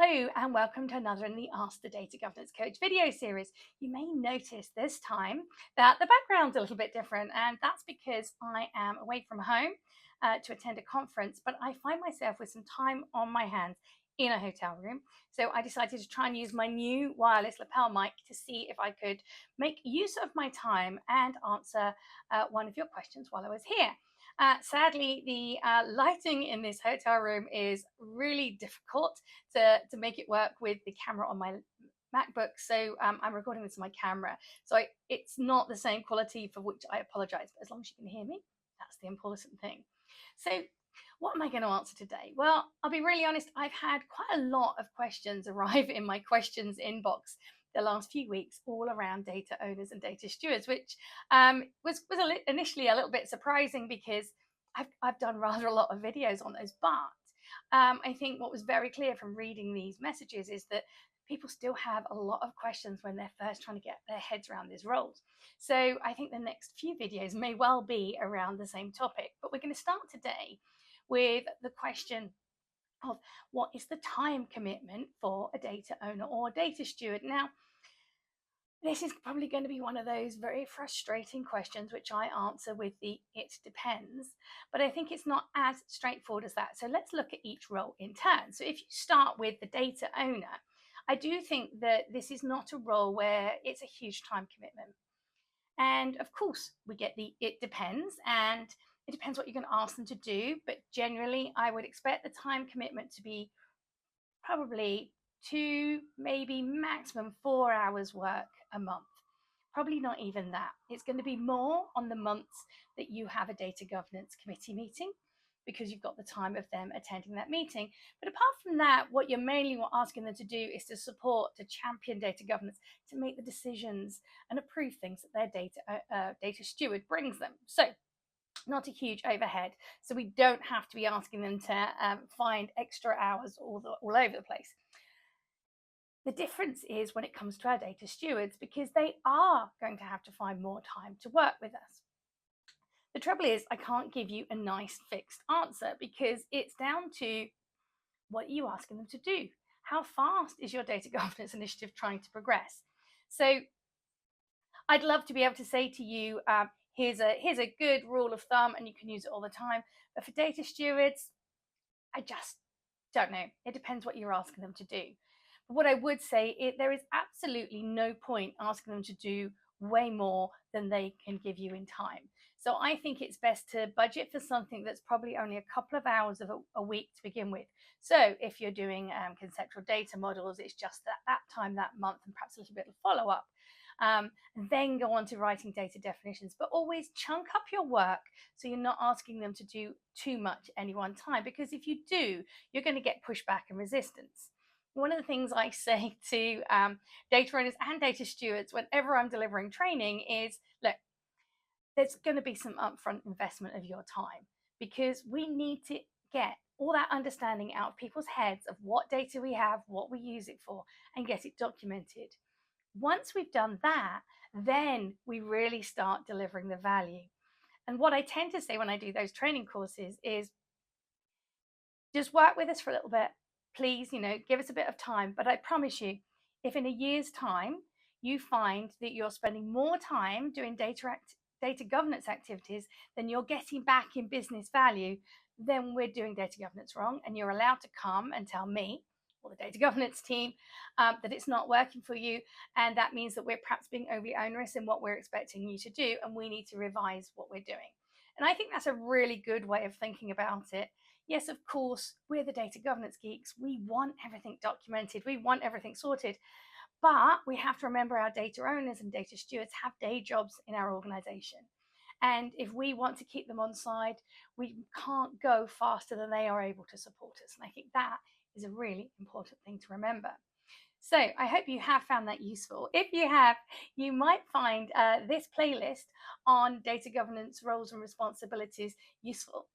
Hello and welcome to another in the Ask the Data Governance Coach video series. You may notice this time that the background's a little bit different, and that's because I am away from home to attend a conference, but I find myself with some time on my hands in a hotel room. So I decided to try and use my new wireless lapel mic to see if I could make use of my time and answer one of your questions while I was here. Sadly, the lighting in this hotel room is really difficult to make it work with the camera on my MacBook. So I'm recording this on my camera. So it's not the same quality, for which I apologize. But as long as you can hear me, that's the important thing. So what am I going to answer today? Well, I'll be really honest. I've had quite a lot of questions arrive in my questions inbox the last few weeks, all around data owners and data stewards, which was initially a little bit surprising because I've done rather a lot of videos on those. But I think what was very clear from reading these messages is that people still have a lot of questions when they're first trying to get their heads around these roles. So I think the next few videos may well be around the same topic, but we're going to start today with the question of what is the time commitment for a data owner or data steward. Now, this is probably going to be one of those very frustrating questions which I answer with the "it depends," but I think it's not as straightforward as that. So let's look at each role in turn. So if you start with the data owner, I do think that this is not a role where it's a huge time commitment. And of course, we get the "it depends," and it depends what you're going to ask them to do. But generally, I would expect the time commitment to be probably 2, maybe maximum 4 hours work a month. Probably not even that. It's going to be more on the months that you have a data governance committee meeting, because you've got the time of them attending that meeting. But apart from that, what you're mainly asking them to do is to support, to champion data governance, to make the decisions and approve things that their data steward brings them. So not a huge overhead. So we don't have to be asking them to find extra hours all over the place. The difference is when it comes to our data stewards, because they are going to have to find more time to work with us. The trouble is, I can't give you a nice fixed answer, because it's down to what are you asking them to do? How fast is your data governance initiative trying to progress? So I'd love to be able to say to you, here's a good rule of thumb and you can use it all the time. But for data stewards, I just don't know. It depends what you're asking them to do. But what I would say, there is absolutely no point asking them to do way more than they can give you in time. So I think it's best to budget for something that's probably only a couple of hours of a week to begin with. So if you're doing conceptual data models, it's just that time that month and perhaps a little bit of follow-up. And then go on to writing data definitions, but always chunk up your work so you're not asking them to do too much at any one time, because if you do, you're going to get pushback and resistance. One of the things I say to data owners and data stewards whenever I'm delivering training is, look, there's going to be some upfront investment of your time, because we need to get all that understanding out of people's heads of what data we have, what we use it for, and get it documented. Once we've done that, then we really start delivering the value. And what I tend to say when I do those training courses is, just work with us for a little bit. Please, give us a bit of time. But I promise you, if in a year's time you find that you're spending more time doing data governance activities than you're getting back in business value, then we're doing data governance wrong, and you're allowed to come and tell me or the data governance team that it's not working for you, and that means that we're perhaps being overly onerous in what we're expecting you to do, and we need to revise what we're doing. And I think that's a really good way of thinking about it. Yes, of course, we're the data governance geeks. We want everything documented. We want everything sorted. But we have to remember our data owners and data stewards have day jobs in our organization. And if we want to keep them on side, we can't go faster than they are able to support us. And I think that is a really important thing to remember. So I hope you have found that useful. If you have, you might find this playlist on data governance roles and responsibilities useful.